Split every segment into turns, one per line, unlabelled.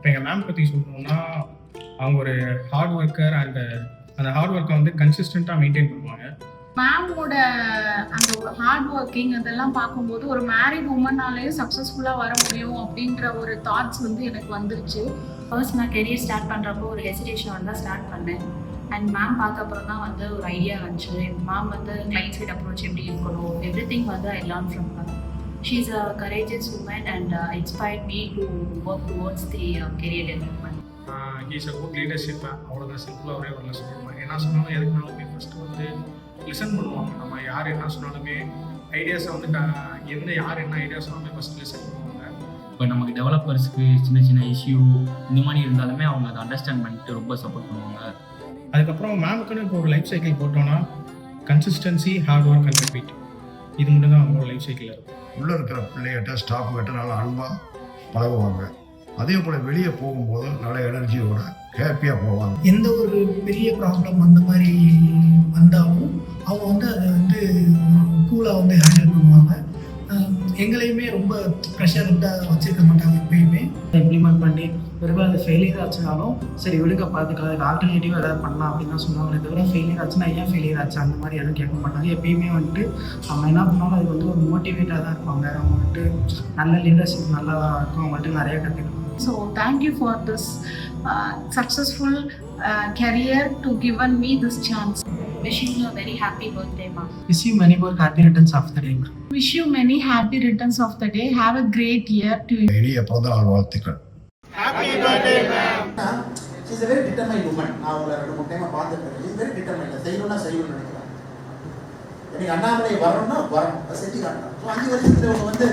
இப்போ எங்கள் மேம் பற்றி சொல்லணும்னா, அவங்க ஒரு ஹார்ட் ஒர்க்கர் அண்ட் அந்த ஹார்ட் ஒர்க்கை வந்து கன்சிஸ்டண்ட்டாக மெயின்டைன் பண்ணுவாங்க.
மேமோட அந்த ஒரு ஹார்ட் ஒர்க்கிங் அதெல்லாம் பார்க்கும்போது ஒரு மேரிட் உமன்னாலேயும் சக்ஸஸ்ஃபுல்லாக வர முடியும் அப்படின்ற ஒரு தாட்ஸ் வந்து எனக்கு வந்துருச்சு.
ஃபர்ஸ்ட் நான் கெரியர் ஸ்டார்ட் பண்ணுறப்போ ஒரு ஹெசிடேஷனோட தான் ஸ்டார்ட் பண்ணேன். அண்ட் மேம் பார்த்த அப்புறம் தான் வந்து ஒரு ஐடியா வந்துச்சு. மேம் வந்து கிளைண்ட் சைட் அப்ரோச் எப்படி இருக்கணும், எவ்ரி திங் வந்து I learn from her. She is a courageous woman and inspired me to work towards the career development.
He's a good leadership. அவ்வளோதான், சிம்பிளாக ஒரே ஒரு சொல்லுவேன். என்ன சொன்னாலும் எதுக்குனாலுமே ஃபஸ்ட்டு வந்து லிசன் பண்ணுவாங்க. நம்ம யார் என்ன சொன்னாலுமே ஐடியாஸை வந்து யார் என்ன ஐடியா சொன்னாலுமே ஃபஸ்ட் லிசன் பண்ணுவாங்க.
இப்போ நமக்கு டெவலப்பர்ஸ்க்கு சின்ன சின்ன இஷ்யூ இந்த மாதிரி இருந்தாலுமே அவங்க அதை அண்டர்ஸ்டாண்ட் பண்ணிட்டு ரொம்ப சப்போர்ட் பண்ணுவாங்க.
அதுக்கப்புறம் மேமுக்குன்னு இப்போ ஒரு லைஃப் சைக்கிள் போட்டோன்னா consistency, hard work and repeat, இது மட்டும் தான் அவங்களோட லைஃப் சைக்கிள் இருக்கும்.
உள்ளே இருக்கிற பிள்ளைகிட்ட ஸ்டாஃப் கிட்ட நல்லா அன்பாக பழகுவாங்க. அதே போல் வெளியே போகும்போது நல்ல எனர்ஜியோட ஹாப்பியாக போவாங்க.
எந்த ஒரு பெரிய ப்ராப்ளம் அந்த மாதிரி வந்தாலும் அவங்க வந்து அதை வந்து கூலாக வந்து ஹேண்டில் பண்ணுவாங்க. எங்களையுமே ரொம்ப ப்ரெஷர்டாக வச்சுருக்க மாட்டாங்க. எப்பயுமே இம்ப்ளிமெண்ட் பண்ணி பிறகு அது ஃபெயிலியர் ஆச்சுனாலும் சரி விடுக்க பார்த்துக்கலாம், அதுக்கு ஆல்டர்னேட்டிவாக எதாவது பண்ணலாம் அப்படின்னு தான் சொல்லுவாங்களே தவிர ஃபெயிலியர் ஆச்சுன்னா ஏன் ஃபெயிலியர் ஆச்சு அந்த மாதிரி எதுவும் கேட்க மாட்டாங்க. எப்பயுமே வந்துட்டு அவங்க என்ன பண்ணாலும் அது வந்து ஒரு மோட்டிவேட்டாக தான் இருப்பாங்க. அவங்க வந்துட்டு நல்ல லீடர்ஷிப் நல்லா இருக்கும், அவங்கள்ட்ட நிறைய கற்றுக்கலாம்.
So thank you for this successful career to given me this chance.
Wishing you a very happy birthday, ma'am.
Wish you many more happy returns of the day.
Wish you many happy returns of the day. Have a great year to you.
இனிய பிறந்த நாள் வாழ்த்துக்கள்.
Happy birthday ma'am.
She is a very determined woman. நான் அவங்களை 2-3 time பார்த்துட்டேன். She is very determined. செய்யணும்னா செய்யணும்னு நினைக்கிறேன். எனக்கு அண்ணாமலை வரணும்னா வரணும், அதை செஞ்சு காட்டணும். 5 வருஷத்துல அவங்க வந்து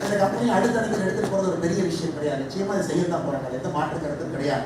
இந்த கம்பெனி அடுத்த இடத்துல எடுத்துட்டு போகிறது ஒரு பெரிய விஷயம் கிடையாது. நிச்சயமாக அதை செய்ய தான் போகிறாங்க. எந்த மாற்று கருத்தும் கிடையாது.